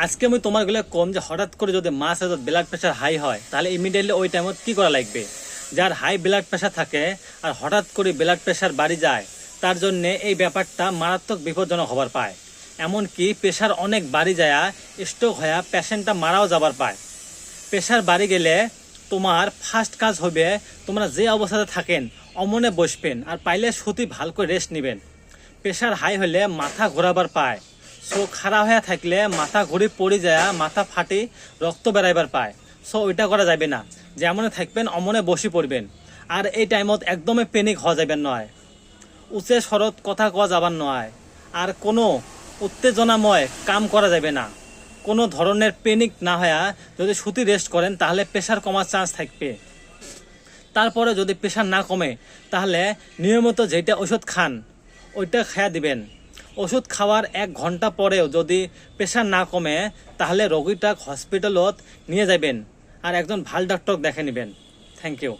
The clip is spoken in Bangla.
আজকে আমি তোমার গুলো কম যে হঠাৎ করে যদি মাসে যদি ব্লাড প্রেশার হাই হয় তাহলে ইমিডিয়েটলি ওই টাইমত কি করা লাগবে। যার হাই ব্লাড প্রেশার থাকে আর হঠাৎ করে ব্লাড প্রেশার বাড়ি যায় তার জন্য এই ব্যাপারটা মারাত্মক বিপজ্জনক হবার পায়। এমনকি প্রেশার অনেক বাড়ি যায় স্ট্রোক হয়ে পেশেন্টটা মারাও যাবার পায়। প্রেশার বাড়ি গেলে তোমার ফার্স্ট কাজ হবে তোমরা যে অবস্থাতে থাকেন অমনে বসবেন আর পাইলে সত্যি ভালো করে রেস্ট নেবেন। প্রেশার হাই হলে মাথা ঘোরাবার পায়, সো খারাপ হয়ে থাকলে মাথা ঘুরে পড়ে যায়, মাথা ফাটে রক্ত বেড়াইবার পায়। সো ওইটা করা যাবে না, যেমনে থাকবেন অমনে বসে পড়বেন। আর এই টাইমত একদমই প্যানিক হওয়া যাবে নয়, উচ্চে শরৎ কথা কওয়া যাবার নয়, আর কোনো উত্তেজনাময় কাম করা যাবে না। কোনো ধরনের প্যানিক না হয়ে যদি সুতি রেস্ট করেন তাহলে প্রেশার কমার চান্স থাকবে। তারপরে যদি প্রেশার না কমে তাহলে নিয়মিত যেটা ওষুধ খান ওইটা খেয়া দিবেন। ওষুধ খাওয়ার 1 ঘন্টা পরেও যদি প্রেশার না কমে তাহলে রোগীটা হসপিটালত নিয়ে যাবেন আর একজন ভাল ডক্টর দেখে নেবেন। Thank you.